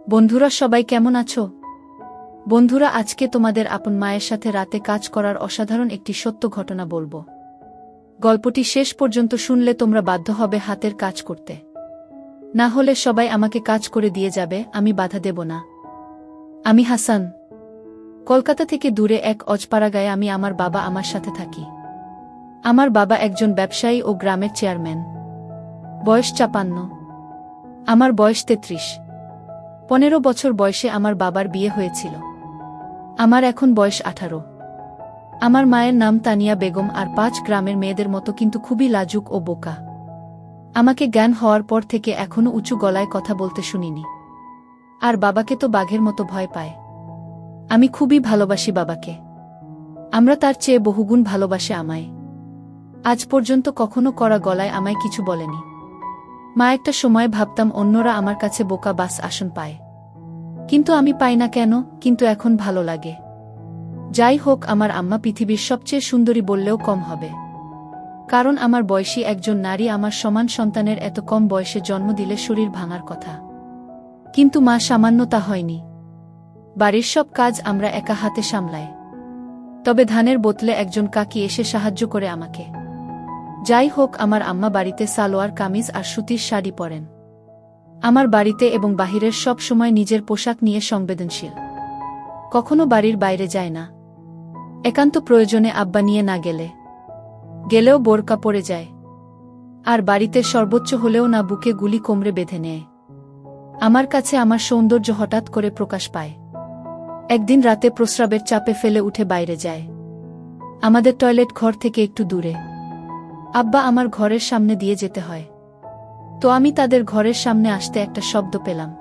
বন্ধুরা সবাই কেমন আছো? বন্ধুরা আজকে তোমাদের আপন মায়ের সাথে রাতে কাজ করার অসাধারণ একটি সত্য ঘটনা বলবো। গল্পটি শেষ পর্যন্ত শুনলে তোমরা বাধ্য হবে হাতের কাজ করতে। না হলে সবাই আমাকে কাজ করে দিয়ে যাবে, আমি বাধা দেব না। আমি হাসান। কলকাতা থেকে দূরে এক অজপাড়াগাঁয়ে আমি আমার বাবা আমার সাথে থাকি। আমার বাবা একজন ব্যবসায়ী ও গ্রামের চেয়ারম্যান। বয়স ৫৫। আমার বয়স ৩৩। ১৫ বছর বয়সে আমার বাবার বিয়ে হয়েছিল। আমার এখন বয়স ১৮। আমার মায়ের নাম তানিয়া বেগম, আর ৫ গ্রামের মেয়েদের মতো কিন্তু খুবই লাজুক ও বোকা। আমাকে জ্ঞান হওয়ার পর থেকে এখনো উঁচু গলায় কথা বলতে শুনিনি। আর বাবাকে তো বাঘের মতো ভয় পায়। আমি খুবই ভালোবাসি বাবাকে। আমরা তার চেয়ে বহুগুণ ভালোবাসে আমায়। আজ পর্যন্ত কখনো কড়া গলায় আমায় কিছু বলেনি। মা একটা সময় ভাবতাম অন্যরা আমার কাছে বোকা বাস আসন পায়, কিন্তু আমি পাই না কেন, কিন্তু এখন ভালো লাগে। যাই হোক, আমার আম্মা পৃথিবীর সবচেয়ে সুন্দরী বললেও কম হবে, কারণ আমার বয়সী একজন নারী আমার সমান সন্তানের এত কম বয়সে জন্ম দিলে শরীর ভাঙার কথা। কিন্তু মা সামান্য তা হয়নি। বাড়ির সব কাজ আমরা একা হাতে সামলাই। তবে ধানের বোতলে একজন কাকি এসে সাহায্য করে আমাকে। যাই হোক, আমার আম্মা বাড়িতে সালোয়ার কামিজ আর সুতির শাড়ি পরেন। আমার বাড়িতে এবং বাহিরের সব সময় নিজের পোশাক নিয়ে সংবেদনশীল। কখনো বাড়ির বাইরে যায় না। একান্ত প্রয়োজনে আব্বা নিয়ে না গেলেও বোরকা পরে যায়। আর বাড়িতে সর্বোচ্চ হলেও না বুকে গুলি কোমরে বেঁধে নেয়। আমার কাছে আমার সৌন্দর্য হঠাৎ করে প্রকাশ পায়। একদিন রাতে প্রস্রাবের চাপে ফেলে উঠে বাইরে যায়। আমাদের টয়লেট ঘর থেকে একটু দূরে। আব্বা আমার ঘরের সামনে দিয়ে যেতে হয়। তো আমি তাদের ঘরের সামনে আসতে একটা শব্দ পেলাম।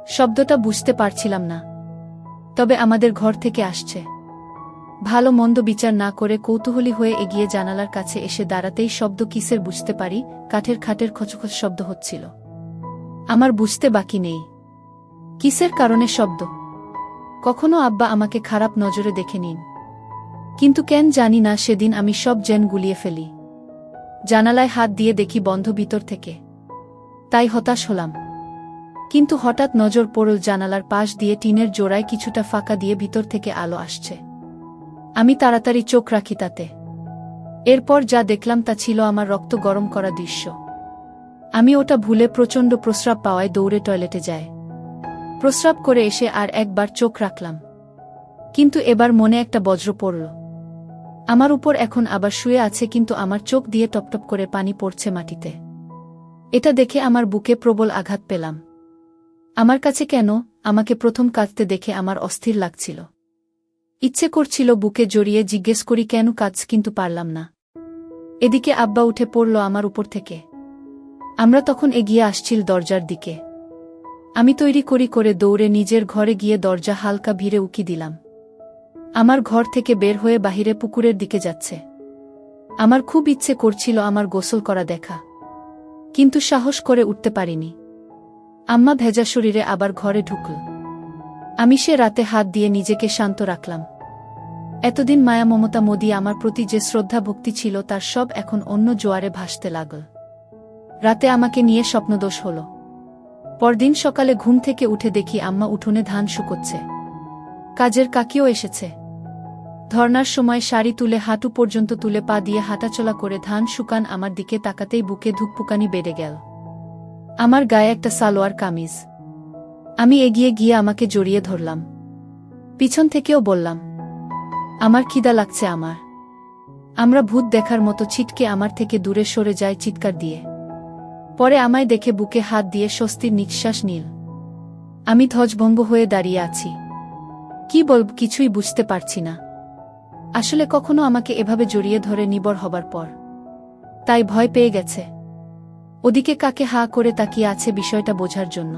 শব্দটা বুঝতে পারছিলাম না, তবে আমাদের ঘর থেকে আসছে। ভালো মন্দ বিচার না করে কৌতূহলী হয়ে এগিয়ে জানালার কাছে এসে দাঁড়াতেই শব্দ কিসের বুঝতে পারি, কাঠের খাটের খচখচ শব্দ হচ্ছিল। আমার বুঝতে বাকি নেই কিসের কারণে শব্দ। কখনো আব্বা আমাকে খারাপ নজরে দেখে নিন, কিন্তু কেন জানি না সেদিন আমি সব জেন গুলিয়ে ফেলি। জানালায় হাত দিয়ে দেখি বন্ধ ভিতর থেকে। তাই হতাশ হলাম। কিন্তু হঠাৎ নজর পড়ল জানালার পাশ দিয়ে টিনের জোড়ায় কিছুটা ফাঁকা দিয়ে ভিতর থেকে আলো আসছে। আমি তাড়াতাড়ি চোখ রাখি তাতে। এরপর যা দেখলাম তা ছিল আমার রক্ত গরম করা দৃশ্য। আমি ওটা ভুলে প্রচণ্ড প্রস্রাব পাওয়ায় দৌড়ে টয়লেটে যায়। প্রস্রাব করে এসে আর একবার চোখ রাখলাম, কিন্তু এবার মনে একটা বজ্র পড়ল। আমার উপর এখন আবার শুয়ে আছে, কিন্তু আমার চোখ দিয়ে টপটপ করে পানি পড়ছে মাটিতে। এটা দেখে আমার বুকে প্রবল আঘাত পেলাম। আমার কাছে কেন, আমাকে প্রথম কাঁদতে দেখে আমার অস্থির লাগছিল। ইচ্ছে করছিল বুকে জড়িয়ে জিজ্ঞেস করি কেন কাঁদছ, কিন্তু পারলাম না। এদিকে আব্বা উঠে পড়ল আমার উপর থেকে। আমরা তখন এগিয়ে আসছিল দরজার দিকে। আমি তৈরি করে দৌড়ে নিজের ঘরে গিয়ে দরজা হালকা ভিড়ে উকি দিলাম। আমার ঘর থেকে বের হয়ে বাহিরে পুকুরের দিকে যাচ্ছে। আমার খুব ইচ্ছে করছিল আমার গোসল করা দেখা, কিন্তু সাহস করে উঠতে পারিনি। আম্মা ভেজা শরীরে আবার ঘরে ঢুকল। আমি সে রাতে হাত দিয়ে নিজেকে শান্ত রাখলাম। এতদিন মায়া মমতা মোদি আমার প্রতি যে শ্রদ্ধা ভক্তি ছিল তার সব এখন অন্য জোয়ারে ভাসতে লাগল। রাতে আমাকে নিয়ে স্বপ্নদোষ হল। পরদিন সকালে ঘুম থেকে উঠে দেখি আম্মা উঠোনে ধান শুকোচ্ছে। কাজের কাকিও এসেছে। ধর্নার সময় শাড়ি তুলে হাঁটু পর্যন্ত তুলে পা দিয়ে হাঁটাচলা করে ধান শুকান আমার দিকে তাকাতেই বুকে ধুকপুকানি বেড়ে গেল। আমার গায়ে একটা সালোয়ার কামিজ। আমি এগিয়ে গিয়ে আমাকে জড়িয়ে ধরলাম। পিছন থেকেও বললাম, আমার খিদা লাগছে। আমরা ভূত দেখার মতো ছিটকে আমার থেকে দূরে সরে যায় চিৎকার দিয়ে। পরে আমায় দেখে বুকে হাত দিয়ে স্বস্তির নিঃশ্বাস নিল। আমি ধ্বজভঙ্গ হয়ে দাঁড়িয়ে আছি। কি বলব কিছুই বুঝতে পারছি না। আসলে কখনো আমাকে এভাবে জড়িয়ে ধরে নিবর হবার পর তাই ভয় পেয়ে গেছে। ওদিকে কাকে হা করে তাকিয়ে আছে বিষয়টা বোঝার জন্য।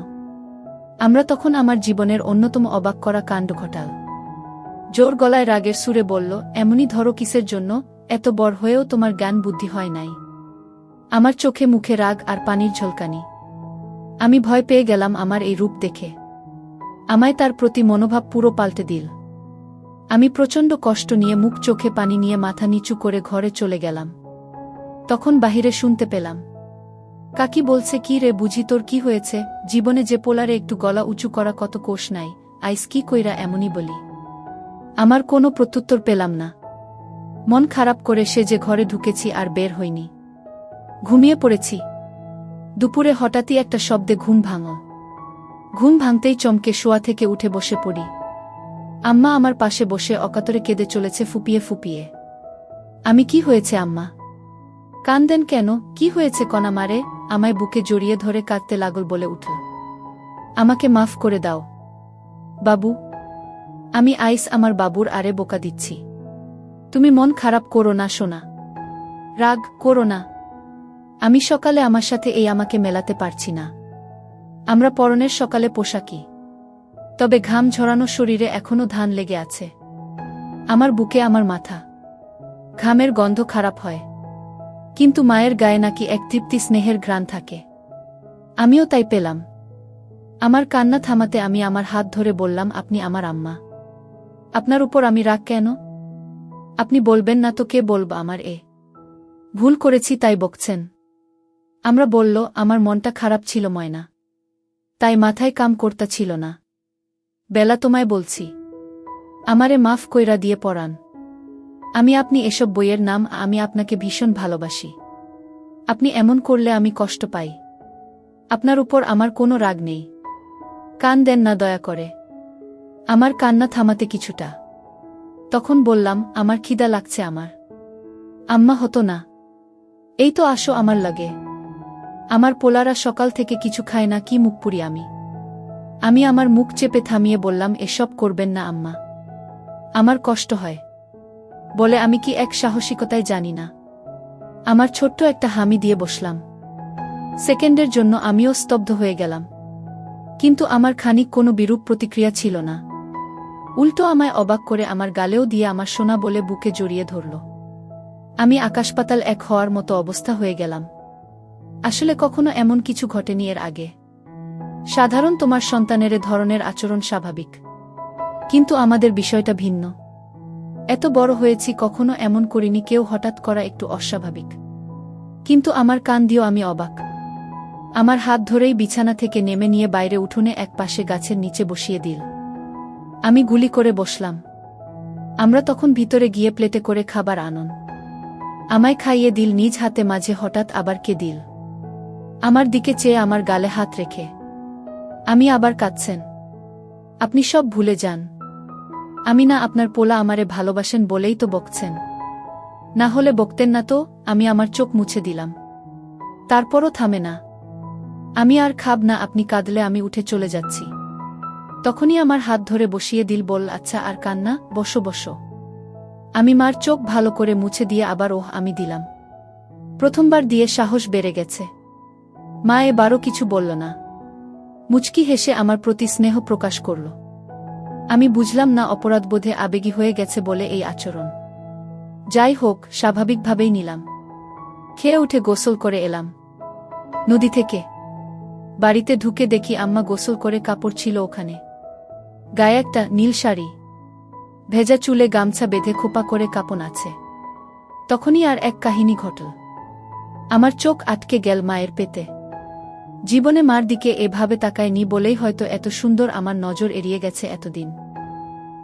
আমরা তখন আমার জীবনের অন্যতম অবাক করা কাণ্ড ঘটাল। জোর গলায় রাগের সুরে বলল, এমনই ধরো কিসের জন্য, এত বড় হয়েও তোমার জ্ঞান বুদ্ধি হয় নাই। আমার চোখে মুখে রাগ আর পানির ঝলকানি। আমি ভয় পেয়ে গেলাম আমার এই রূপ দেখে। আমায় তার প্রতি মনোভাব পুরো পাল্টে দিল। আমি প্রচণ্ড কষ্ট নিয়ে মুখ চোখে পানি নিয়ে মাথা নিচু করে ঘরে চলে গেলাম। তখন বাহিরে শুনতে পেলাম কাকি বলছে, কি রে বুঝি তোর কি হয়েছে? জীবনে যে পোলারে একটু গলা উঁচু করা কত কোষ নাই, আইস কি কইরা এমনই বলি? আমার কোনো প্রত্যুত্তর পেলাম না। মন খারাপ করে সে যে ঘরে ঢুকেছি আর বের হইনি। ঘুমিয়ে পড়েছি। দুপুরে হঠাৎই একটা শব্দে ঘুম ভাঙল। ঘুম ভাঙতেই চমকে শোয়া থেকে উঠে বসে পড়ি। আম্মা আমার পাশে বসে অকাতরে কেঁদে চলেছে ফুপিয়ে ফুপিয়ে। আমি, কি হয়েছে আম্মা? কান্দেন কেন? কি হয়েছে কণা মারে? আমায় বুকে জড়িয়ে ধরে কাঁদতে লাগল, বলে উঠল, আমাকে মাফ করে দাও বাবু। আমি আইস আমার বাবুর আরে বোকা দিচ্ছি। তুমি মন খারাপ করো না সোনা, রাগ করো না। আমি সকালে আমার সাথে এই আমাকে মেলাতে পারছি না। আমরা পরনের সকালে পোশাকি, তবে ঘাম ঝরানো শরীরে এখনো ধান লেগে আছে। আমার বুকে আমার মাথা, ঘামের গন্ধ খারাপ হয়, কিন্তু মায়ের গায়ে নাকি এক তৃপ্তি স্নেহের ঘ্রাণ থাকে। আমিও তাই পেলাম। আমার কান্না থামাতে আমি আমার হাত ধরে বললাম, আপনি আমার আম্মা, আপনার উপর আমি রাগ কেন? আপনি বলবেন না তো কে বলব? আমার ভুল করেছি তাই বকছেন? আমরা বলল, আমার মনটা খারাপ ছিল ময়না, তাই মাথায় কাম করতা ছিল না। বেলা তোমায় বলছি, আমারে মাফ কইরা দিয়ে পড়ান। আমি আপনি এসব বইয়ের নাম, আমি আপনাকে ভীষণ ভালোবাসি। আপনি এমন করলে আমি কষ্ট পাই। আপনার উপর আমার কোনো রাগ নেই। কান দেন না দয়া করে। আমার কান্না থামাতে কিছুটা। তখন বললাম, আমার খিদা লাগছে আমার। আম্মা, হতো না? এই তো আসো আমার লাগে। আমার পোলারা সকাল থেকে কিছু খায় না, কি মুখ পুরি আমি। আমি আমার মুখ চেপে থামিয়ে বললাম, এসব করবেন না আম্মা, আমার কষ্ট হয়। বলে আমি কি এক সাহসিকতায় জানি না। আমার ছোট্ট একটা হামি দিয়ে বসলাম। সেকেন্ডের জন্য আমিও স্তব্ধ হয়ে গেলাম, কিন্তু আমার খানিক কোনো বিরূপ প্রতিক্রিয়া ছিল না। উল্টো আমায় অবাক করে আমার গালেও দিয়ে আমার সোনা বলে বুকে জড়িয়ে ধরল। আমি আকাশপাতাল এক হওয়ার মতো অবস্থা হয়ে গেলাম। আসলে কখনো এমন কিছু ঘটেনি এর আগে। সাধারণ তোমার সন্তানের এ ধরনের আচরণ স্বাভাবিক, কিন্তু আমাদের বিষয়টা ভিন্ন। এত বড় হয়েছি, কখনো এমন করিনি কেউ হঠাৎ করা একটু অস্বাভাবিক। কিন্তু আমার কান দিয়েও আমি অবাক। আমার হাত ধরেই বিছানা থেকে নেমে নিয়ে বাইরে উঠোনে এক পাশে গাছের নিচে বসিয়ে দিল। আমি গুলি করে বসলাম। আমরা তখন ভিতরে গিয়ে প্লেটে করে খাবার আনন। আমায় খাইয়ে দিল নিজ হাতে, মাঝে হঠাৎ আবার কে দিল। আমার দিকে চেয়ে আমার গালে হাত রেখে, আমি আবার কাঁদছেন। আপনি সব ভুলে যান। আমি না আপনার পোলা, আমারে ভালোবাসেন বলেই তো বকছেন। না হলে বকতেন না তো। আমি আমার চোখ মুছে দিলাম। তারপরও থামে না। আমি আর খাব না, আপনি কাঁদলে আমি উঠে চলে যাচ্ছি। তখনই আমার হাত ধরে বসিয়ে দিল, বল, আচ্ছা আর কান্না, বসো বসো। আমি মার চোখ ভালো করে মুছে দিয়ে আবার আমি দিলাম। প্রথমবার দিয়ে সাহস বেড়ে গেছে। মা এবারও কিছু বলল না। মুচকি হেসে আমার প্রতি স্নেহ প্রকাশ করল। আমি বুঝলাম না, অপরাধবোধে আবেগী হয়ে গেছে বলে এই আচরণ। যাই হোক, স্বাভাবিকভাবেই নিলাম। খেয়ে উঠে গোসল করে এলাম নদী থেকে। বাড়িতে ঢুকে দেখি আম্মা গোসল করে কাপড় ছিল ওখানে। গায়ে একটা নীল শাড়ি, ভেজা চুলে গামছা বেঁধে খোপা করে কাপন আছে। তখনই আর এক কাহিনী ঘটল। আমার চোখ আটকে গেল মায়ের পেতে। জীবনে মার দিকে এভাবে তাকায়নি বলেই হয়তো এত সুন্দর আমার নজর এড়িয়ে গেছে এতদিন।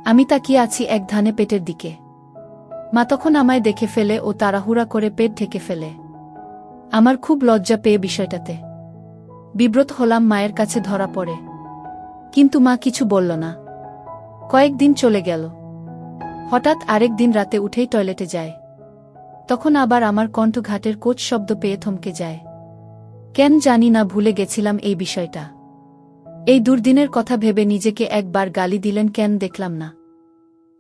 আমি তাকিয়ে আছি এক ধানে পেটের দিকে। মা তখন আমায় দেখে ফেলে ও তাড়াহুড়া করে পেট ঢেকে ফেলে। আমার খুব লজ্জা পেয়ে বিষয়টাতে বিব্রত হলাম, মায়ের কাছে ধরা পড়ে। কিন্তু মা কিছু বলল না। কয়েকদিন চলে গেল। হঠাৎ আরেক দিন রাতে উঠেই টয়লেটে যায়। তখন আবার আমার কণ্ঠ ঘাটের কোচ শব্দ পেয়ে থমকে যায়। কেন জানি না, ভুলে গেছিলাম এই বিষয়টা। এই দুর্দিনের কথা ভেবে নিজেকে একবার গালি দিলেন কেন দেখলাম না।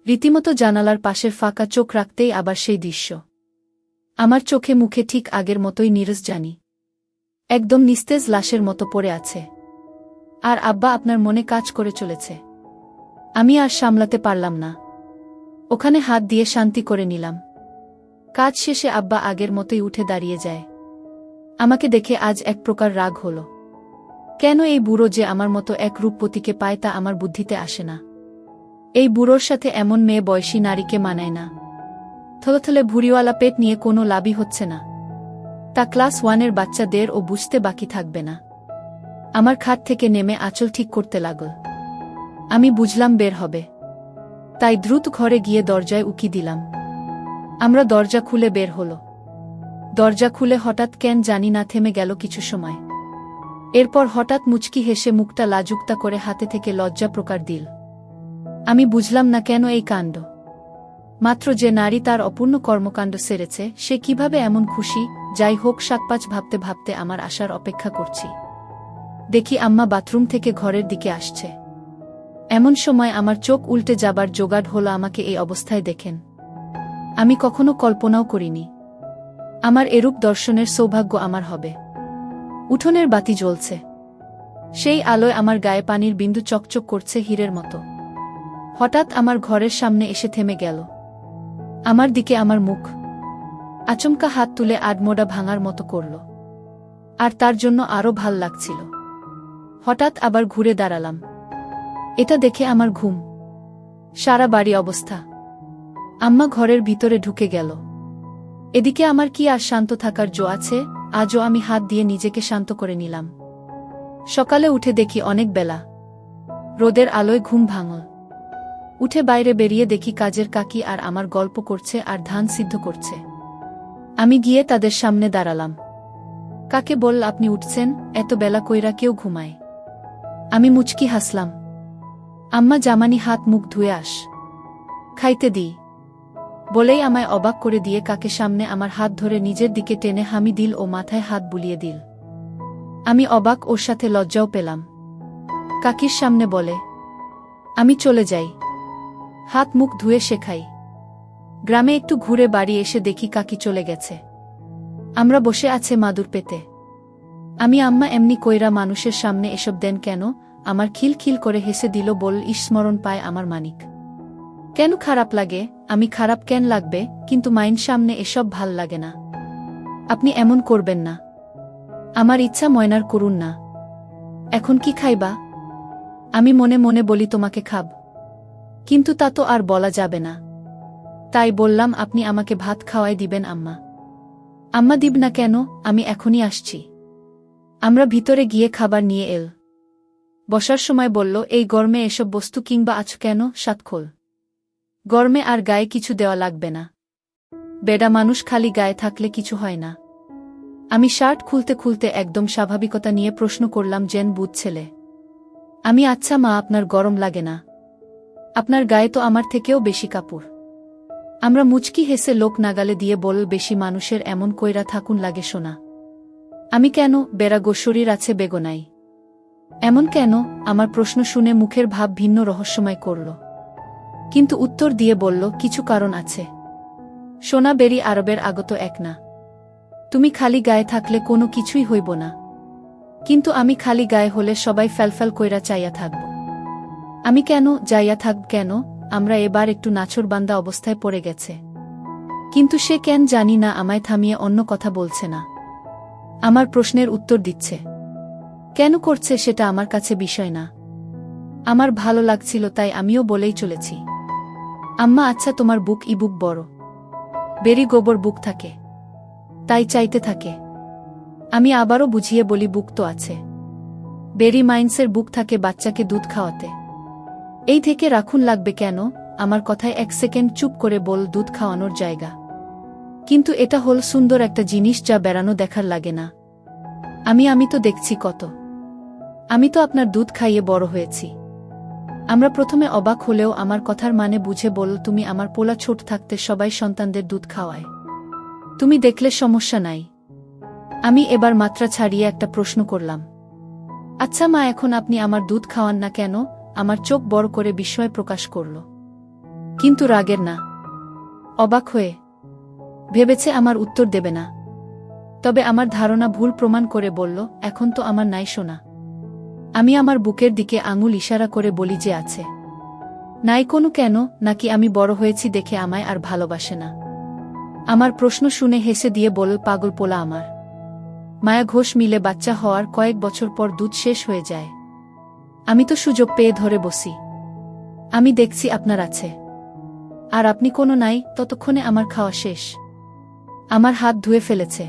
রীতিমতো জানালার পাশের ফাঁকা চোখ রাখতেই আবার সেই দৃশ্য। আমার চোখে মুখে ঠিক আগের মতোই নীরস জানি, একদম নিস্তেজ লাশের মতো পড়ে আছে। আর আব্বা আপনার মনে কাজ করে চলেছে। আমি আর সামলাতে পারলাম না। ওখানে হাত দিয়ে শান্তি করে নিলাম। কাজ শেষে আব্বা আগের মতোই উঠে দাঁড়িয়ে যায়। আমাকে দেখে আজ এক প্রকার রাগ হল। কেন এই বুড়ো যে আমার মতো এক রূপবতীকে পায় তা আমার বুদ্ধিতে আসে না। এই বুড়োর সাথে এমন মেয়ে বয়সী নারীকে মানায় না। থলথলে ভুঁড়িওয়ালা পেট নিয়ে কোনো লাভই হচ্ছে না। তা ক্লাস 1-এর বাচ্চাদের ও বুঝতে বাকি থাকবে না। আমার খাট থেকে নেমে আঁচল ঠিক করতে লাগল। আমি বুঝলাম বের হবে, তাই দ্রুত ঘরে গিয়ে দরজায় উকি দিলাম। আমরা দরজা খুলে বের হল। দরজা খুলে হঠাৎ কেন জানি না থেমে গেল কিছু সময়। এরপর হঠাৎ মুচকি হেসে মুখটা লাজুকতা করে হাতে থেকে লজ্জা প্রকার দিল। আমি বুঝলাম না কেন এই কাণ্ড। মাত্র যে নারী তার অপূর্ণ কর্মকাণ্ড সেরেছে, সে কিভাবে এমন খুশি। যাই হোক, সাতপাঁচ ভাবতে ভাবতে আমার আসার অপেক্ষা করছি। দেখি আম্মা বাথরুম থেকে ঘরের দিকে আসছে। এমন সময় আমার চোখ উল্টে যাবার জোগাড় হলো আমাকে এই অবস্থায় দেখেন। আমি কখনো কল্পনাও করিনি আমার এরূপ দর্শনের সৌভাগ্য আমার হবে। উঠোনের বাতি জ্বলছে, সেই আলোয় আমার গায়ে পানির বিন্দু চকচক করছে হীরের মতো। হঠাৎ আমার ঘরের সামনে এসে থেমে গেল। আমার দিকে আমার মুখ আচমকা হাত তুলে আডমোড়া ভাঙার মতো করল, আর তার জন্য আরও ভাল লাগছিল। হঠাৎ আবার ঘুরে দাঁড়ালাম। এটা দেখে আমার ঘুম সারা বাড়ি অবস্থা। আম্মা ঘরের ভিতরে ঢুকে গেল। এদিকে আমার কি আর শান্ত থাকার জো আছে? আজও আমি হাত দিয়ে নিজেকে শান্ত করে নিলাম। সকালে উঠে দেখি অনেক বেলা, রোদের আলোয় ঘুম ভাঙল। উঠে বাইরে বেরিয়ে দেখি কাজের কাকি আর আমার গল্প করছে আর ধান সিদ্ধ করছে। আমি গিয়ে তাদের সামনে দাঁড়ালাম। কাকে বল, আপনি উঠছেন? এত বেলা কইরা কেউ ঘুমায়? আমি মুচকি হাসলাম। আম্মা জামানি হাত মুখ ধুয়ে আস, খাইতে দিই বলেই আমায় অবাক করে দিয়ে কাকে সামনে আমার হাত ধরে নিজের দিকে টেনে হামি দিল ও মাথায় হাত বুলিয়ে দিল। আমি অবাক, ওর সাথে লজ্জাও পেলাম। কাকির সামনে বলে, আমি চলে যাই, হাত মুখ ধুয়ে শেখাই। গ্রামে একটু ঘুরে বাড়ি এসে দেখি কাকি চলে গেছে। আমরা বসে আছে মাদুর পেতে। আমি আম্মা এমনি কইরা মানুষের সামনে এসব দেন কেন? আমার খিলখিল করে হেসে দিল, বল, স্মরণ পায় আমার মানিক। কেন খারাপ লাগে? আমি খারাপ কেন লাগবে? কিন্তু মাইন সামনে এসব ভাল লাগে না। আপনি এমন করবেন না। আমার ইচ্ছা ময়নার করুন না। এখন কি খাইবা? আমি মনে মনে বলি, তোমাকে খাব, কিন্তু তা তো আর বলা যাবে না। তাই বললাম, আপনি আমাকে ভাত খাওয়াই দিবেন আম্মা। আম্মা, দিব না কেন? আমি এখনই আসছি। আমরা ভিতরে গিয়ে খাবার নিয়ে এল। বসার সময় বলল, এই গরমে এসব বস্তু কিংবা আছো কেন? সাতখোল গরমে আর গায়ে কিছু দেওয়া লাগবে না। বেডা মানুষ খালি গায়ে থাকলে কিছু হয় না। আমি শার্ট খুলতে খুলতে একদম স্বাভাবিকতা নিয়ে প্রশ্ন করলাম, জেন বুধ ছেলে। আমি, আচ্ছা মা, আপনার গরম লাগে না? আপনার গায়ে তো আমার থেকেও বেশি কাপড়। আমরা মুচকি হেসে লোক নাগালে দিয়ে বল, বেশি মানুষের এমন কইরা থাকুন লাগে শোনা। আমি, কেন? বেড়া গো, শরীর আছে বেগনাই। এমন কেন? আমার প্রশ্ন শুনে মুখের ভাব ভিন্ন রহস্যময় করল, কিন্তু উত্তর দিয়ে বলল, কিছু কারণ আছে। সোনা বেরি আরবের আগত এক না। তুমি খালি গায়ে থাকলে কোনো কিছুই হইব না, কিন্তু আমি খালি গায়ে হলে সবাই ফ্যালফ্যাল কইরা চাইয়া থাকব। আমি, কেন যাইয়া থাকব কেন? আমরা এবার একটু নাছোড়বান্দা অবস্থায় পড়ে গেছে। কিন্তু সে কেন জানি না আমায় থামিয়ে অন্য কথা বলছে না। আমার প্রশ্নের উত্তর দিচ্ছে। কেন করছে সেটা আমার কাছে বিষয় না। আমার ভালো লাগছিল তাই আমিও বলেই চলেছি, আম্মা, আচ্ছা তোমার বুক ই বুক বড়? বেরি গোবর বুক থাকে, তাই চাইতে থাকে। আমি আবারও বুঝিয়ে বলি, বুক তো আছে। বেরি মাইন্সের বুক থাকে বাচ্চাকে দুধ খাওয়াতে। এই থেকে রাখুন লাগবে কেন? আমার কথায় এক সেকেন্ড চুপ করে বল, দুধ খাওয়ানোর জায়গা। কিন্তু এটা হল সুন্দর একটা জিনিস যা বেড়ানো দেখার লাগে না। আমি তো দেখছি কত। আমি তো আপনার দুধ খাইয়ে বড় হয়েছি। আমরা প্রথমে অবাক হলেও আমার কথার মানে বুঝে বল, তুমি আমার পোলা ছোট থাকতে সবাই সন্তানদের দুধ খাওয়ায়, তুমি দেখলে সমস্যা নাই। আমি এবার মাত্রা ছাড়িয়ে একটা প্রশ্ন করলাম, আচ্ছা মা, এখন আপনি আমার দুধ খাওয়ান না কেন? আমার চোখ বড় করে বিস্ময় প্রকাশ করল, কিন্তু রাগের না, অবাক হয়ে। ভেবেছে আমার উত্তর দেবে না, তবে আমার ধারণা ভুল প্রমাণ করে বলল, এখন তো আমার নাই শোনা। আমি আমার বুকের দিকে আঙুল ইশারা করে বলি যে আছে। নাই কোনো কেন? নাকি আমি বড় হয়েছি দেখে আমায় আর ভালোবাসে না? আমার প্রশ্ন শুনে হেসে দিয়ে বল, পাগল পোলা আমার। মায়া ঘোষ মিলে বাচ্চা হওয়ার কয়েক বছর পর দুধ শেষ হয়ে যায়। আমি তো সুযোগ পেয়ে ধরে বসি। আমি দেখছি আপনার আছে, আর আপনি কোনো নাই, ততক্ষণে আমার খাওয়া শেষ। আমার হাত ধুয়ে ফেলেছে।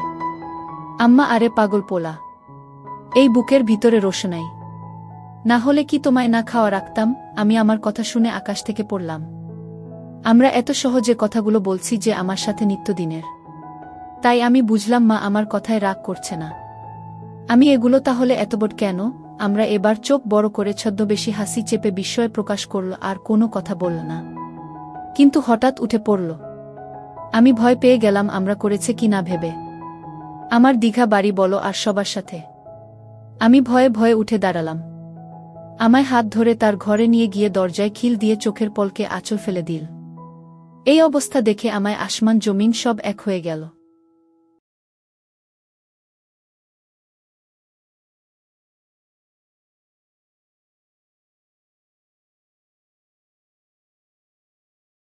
আম্মা আরে পাগল পোলা, এই বুকের ভিতরে রোশনাই, না হলে কি তোমায় না খাওয়া রাখতাম? আমি আমার কথা শুনে আকাশ থেকে পড়লাম। আমরা এত সহজে কথাগুলো বলছি যে আমার সাথে নিত্যদিনের, তাই আমি বুঝলাম মা আমার কথায় রাগ করছে না। আমি এগুলো তাহলে এতবট কেন? আমরা এবার চোখ বড় করে ছদ্মবেশী হাসি চেপে বিস্ময় প্রকাশ করল, আর কোনো কথা বলল না। কিন্তু হঠাৎ উঠে পড়ল। আমি ভয় পেয়ে গেলাম আমরা করেছে কি না ভেবে। আমার দীঘা বাড়ি বলো আর সবার সাথে। আমি ভয়ে ভয়ে উঠে দাঁড়ালাম। আমায় হাত ধরে তার ঘরে নিয়ে গিয়ে দরজায় খিল দিয়ে চোখের পলকে আঁচল ফেলে দিল। এই অবস্থা দেখে আমায় আসমান জমিন সব এক হয়ে গেল।